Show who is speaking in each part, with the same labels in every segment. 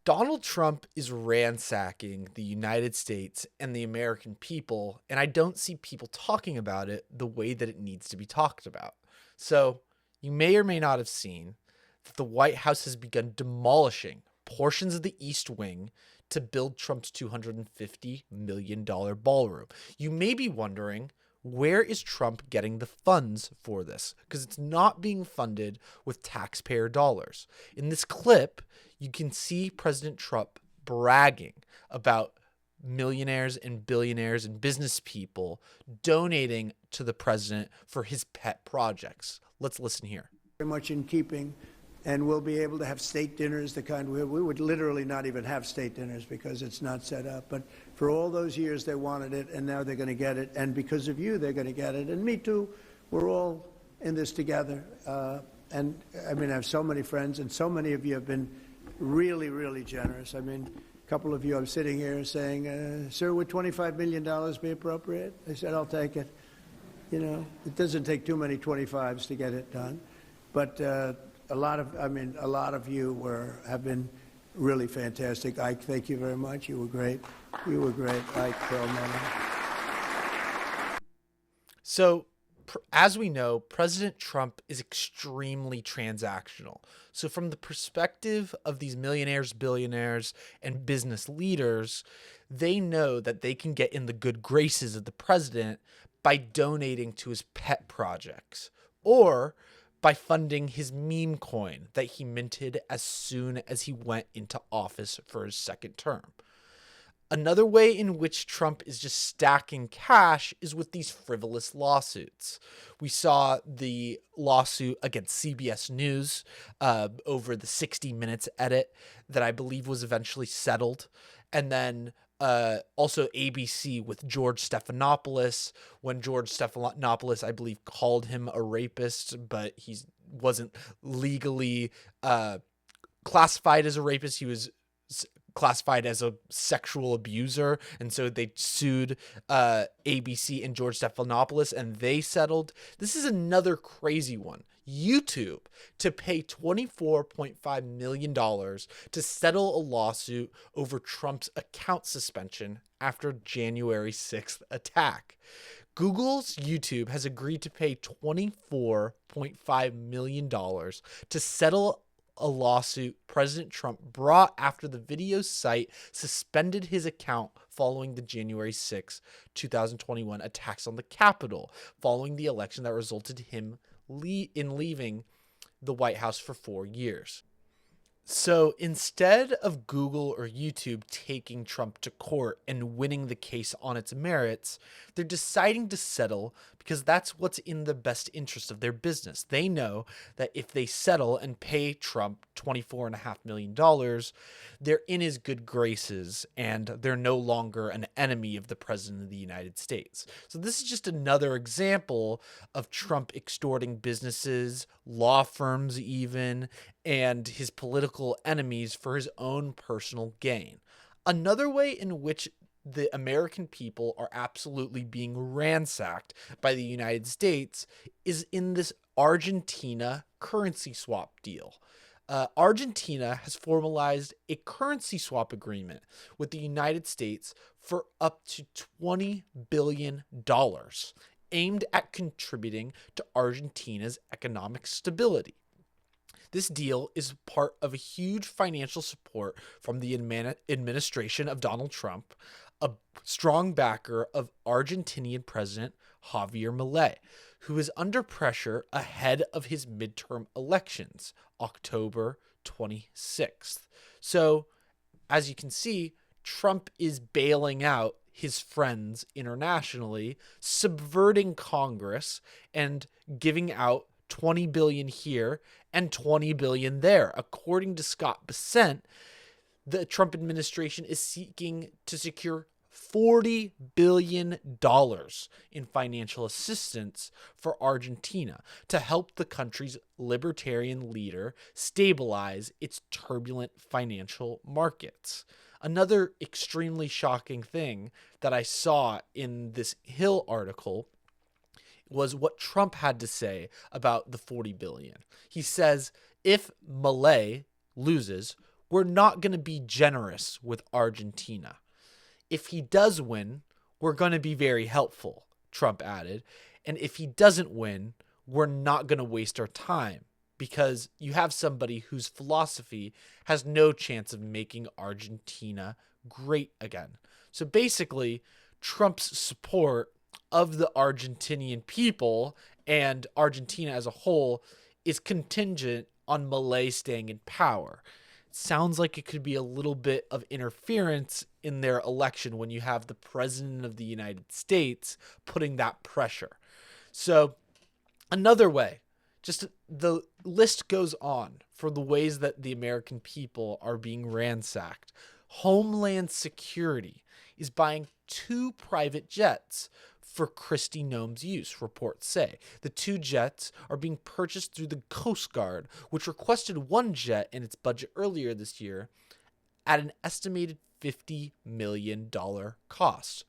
Speaker 1: Donald Trump is ransacking the United States and the American people, and I don't see people talking about it the way that it needs to be talked about. So, you may or may not have seen that the White House has begun demolishing portions of the East Wing to build Trump's $250 million ballroom. You may be wondering, where is Trump getting the funds for this? Because it's not being funded with taxpayer dollars. In this clip, you can see President Trump bragging about millionaires and billionaires and business people donating to the president for his pet projects. Let's listen here.
Speaker 2: Very much in keeping, and we'll be able to have state dinners, the kind we would literally not even have state dinners because it's not set up. But for all those years they wanted it, and now they're going to get it, and because of you they're going to get it, and me too. We're all in this together, and I mean I have so many friends, and so many of you have been really, really generous. I mean, a couple of you I'm sitting here saying, sir, would $25 million be appropriate? I said, I'll take it. You know, it doesn't take too many 25s to get it done, but a lot of you have been really fantastic. Ike, thank you very much. You were great. You were great, Ike Perlmutter.
Speaker 1: So, as we know, President Trump is extremely transactional. So from the perspective of these millionaires, billionaires, and business leaders, they know that they can get in the good graces of the president by donating to his pet projects or by funding his meme coin that he minted as soon as he went into office for his second term. Another way in which Trump is just stacking cash is with these frivolous lawsuits. We saw the lawsuit against CBS News over the 60 Minutes edit that I believe was eventually settled. And then also ABC with George Stephanopoulos, when George Stephanopoulos, I believe, called him a rapist, but he wasn't legally classified as a rapist. He was classified as a sexual abuser, and so they sued ABC and George Stephanopoulos, and they settled. This is another crazy one. YouTube to pay $24.5 million to settle a lawsuit over Trump's account suspension after January 6th attack. Google's YouTube has agreed to pay $24.5 million to settle a lawsuit President Trump brought after the video site suspended his account following the January 6, 2021 attacks on the Capitol, following the election that resulted him in leaving the White House for 4 years. So instead of Google or YouTube taking Trump to court and winning the case on its merits, they're deciding to settle because that's what's in the best interest of their business. They know that if they settle and pay Trump $24.5 million, they're in his good graces and they're no longer an enemy of the President of the United States. So this is just another example of Trump extorting businesses, law firms even, and his political enemies for his own personal gain. Another way in which the American people are absolutely being ransacked by the United States is in this Argentina currency swap deal. Argentina has formalized a currency swap agreement with the United States for up to $20 billion, aimed at contributing to Argentina's economic stability. This deal is part of a huge financial support from the administration of Donald Trump, a strong backer of Argentinian President Javier Milei, who is under pressure ahead of his midterm elections, October 26th. So, as you can see, Trump is bailing out his friends internationally, subverting Congress, and giving out $20 billion here and $20 billion there. According to Scott Bessent, the Trump administration is seeking to secure $40 billion in financial assistance for Argentina to help the country's libertarian leader stabilize its turbulent financial markets. Another extremely shocking thing that I saw in this Hill article was what Trump had to say about the $40 billion. He says, if Milei loses, we're not going to be generous with Argentina. If he does win, we're going to be very helpful, Trump added. And if he doesn't win, we're not going to waste our time, because you have somebody whose philosophy has no chance of making Argentina great again. So basically, Trump's support of the Argentinian people and Argentina as a whole is contingent on Milei staying in power. It sounds like it could be a little bit of interference in their election when you have the president of the United States putting that pressure. So another way, just the list goes on for the ways that the American people are being ransacked. Homeland Security is buying 2 private jets for Kristi Noem's use, reports say. The 2 jets are being purchased through the Coast Guard, which requested 1 jet in its budget earlier this year at an estimated $50 million cost.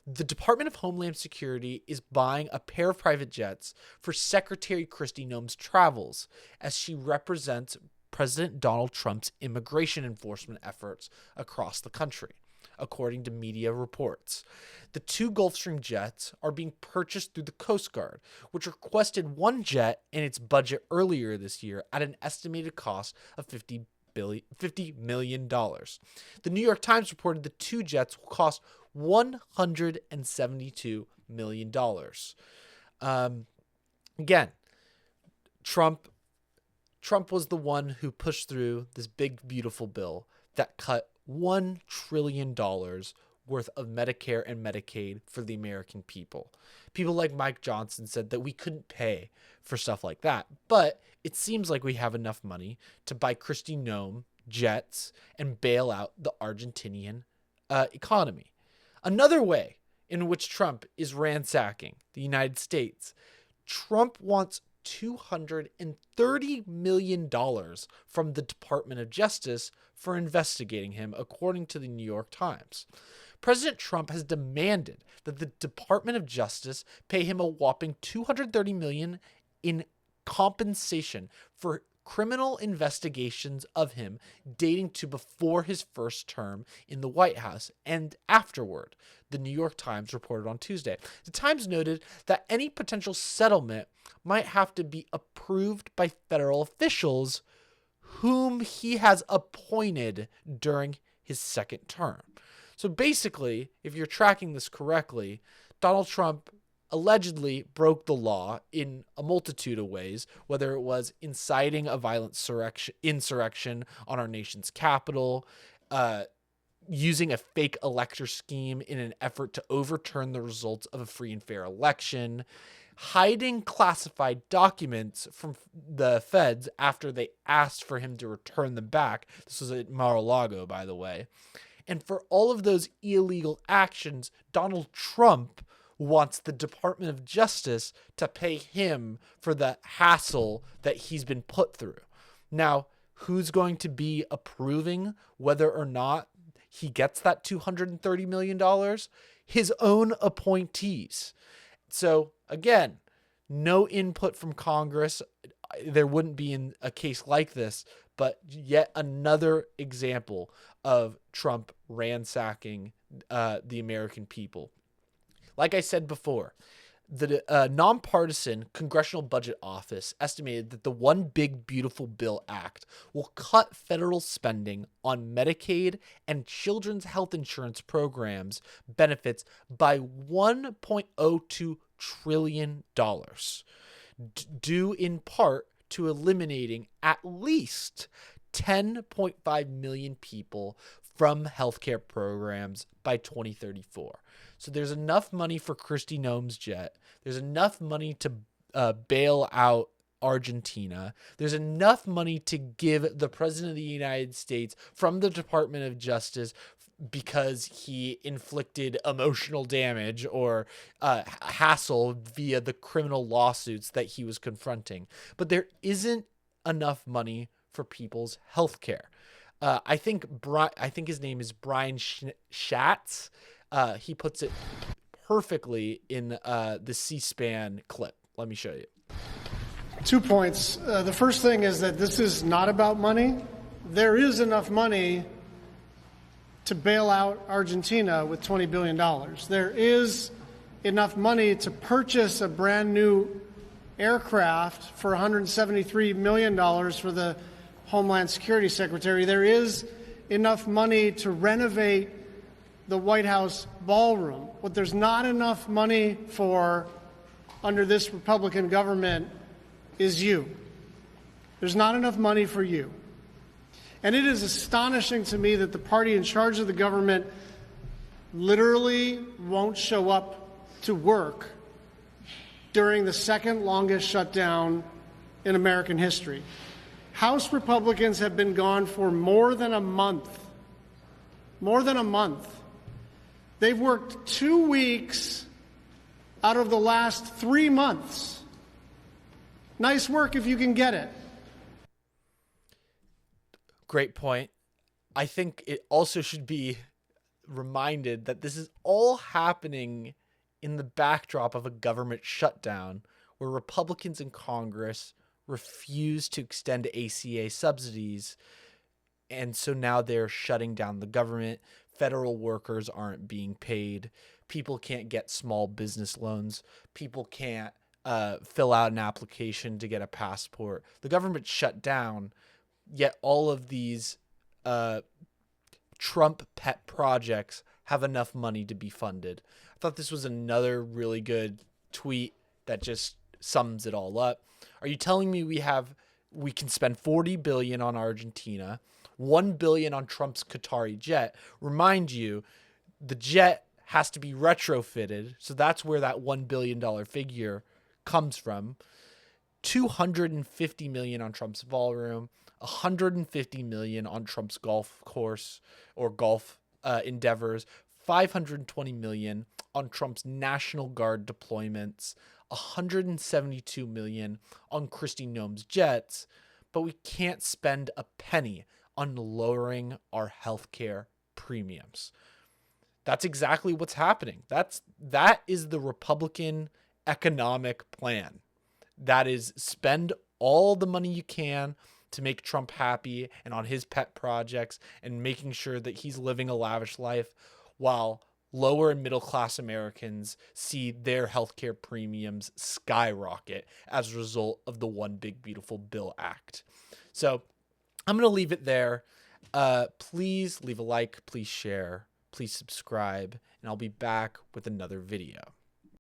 Speaker 1: The Department of Homeland Security is buying a pair of private jets for Secretary Kristi Noem's travels, as she represents President Donald Trump's immigration enforcement efforts across the country, according to media reports. The 2 Gulfstream jets are being purchased through the Coast Guard, which requested 1 jet in its budget earlier this year at an estimated cost of $50 million. The New York Times reported the 2 jets will cost $172 million. Again, Trump was the one who pushed through this big, beautiful bill that cut $1 trillion worth of Medicare and Medicaid for the American people. People like Mike Johnson said that we couldn't pay for stuff like that, but it seems like we have enough money to buy Kristi Noem jets and bail out the Argentinian economy. Another way in which Trump is ransacking the United States, Trump wants $230 million from the Department of Justice for investigating him, according to the New York Times. President Trump has demanded that the Department of Justice pay him a whopping $230 million in compensation for criminal investigations of him dating to before his first term in the White House and afterward, the New York Times reported on Tuesday. The Times noted that any potential settlement might have to be approved by federal officials whom he has appointed during his second term. So basically, if you're tracking this correctly, Donald Trump allegedly broke the law in a multitude of ways, whether it was inciting a violent insurrection on our nation's capital, using a fake elector scheme in an effort to overturn the results of a free and fair election, hiding classified documents from the feds after they asked for him to return them back. This was at Mar-a-Lago, by the way. And for all of those illegal actions, Donald Trump wants the Department of Justice to pay him for the hassle that he's been put through. Now, who's going to be approving whether or not he gets that $230 million? His own appointees. So, again, no input from Congress. There wouldn't be in a case like this, but yet another example of Trump ransacking the American people. Like I said before, the nonpartisan Congressional Budget Office estimated that the One Big Beautiful Bill Act will cut federal spending on Medicaid and children's health insurance programs benefits by $1.02 trillion, due in part to eliminating at least 10.5 million people from healthcare programs by 2034. So there's enough money for Kristi Noem's jet. There's enough money to bail out Argentina. There's enough money to give the President of the United States from the Department of Justice because he inflicted emotional damage or hassle via the criminal lawsuits that he was confronting. But there isn't enough money for people's health care. I think his name is Brian Schatz. He puts it perfectly in the C-SPAN clip. Let me show you.
Speaker 3: 2 points. The first thing is that this is not about money. there is enough money to bail out Argentina with $20 billion. There is enough money to purchase a brand new aircraft for $173 million for the Homeland Security Secretary. There is enough money to renovate the White House Ballroom. What there's not enough money for under this Republican government is you. There's not enough money for you. And it is astonishing to me that the party in charge of the government literally won't show up to work during the second longest shutdown in American history. House Republicans have been gone for more than a month. More than a month. They've worked 2 weeks out of the last 3 months. Nice work if you can get it.
Speaker 1: Great point. I think it also should be reminded that this is all happening in the backdrop of a government shutdown where Republicans in Congress refuse to extend ACA subsidies. And so now they're shutting down the government. Federal workers aren't being paid. People can't get small business loans. People can't fill out an application to get a passport. The government shut down, yet all of these Trump pet projects have enough money to be funded. I thought this was another really good tweet that just sums it all up. Are you telling me we can spend $40 billion on Argentina, $1 billion on Trump's Qatari jet? Remind you, the jet has to be retrofitted, so that's where that $1 billion figure comes from. $250 million on Trump's ballroom, $150 million on Trump's golf course or golf endeavors, $520 million on Trump's National Guard deployments, $172 million on Kristi Noem's jets, but we can't spend a penny on lowering our healthcare premiums. That's exactly what's happening. That is the Republican economic plan. That is, spend all the money you can to make Trump happy and on his pet projects and making sure that he's living a lavish life while lower and middle class Americans see their healthcare premiums skyrocket as a result of the One Big Beautiful Bill Act. So I'm going to leave it there. Please leave a like, please share, please subscribe, and I'll be back with another video.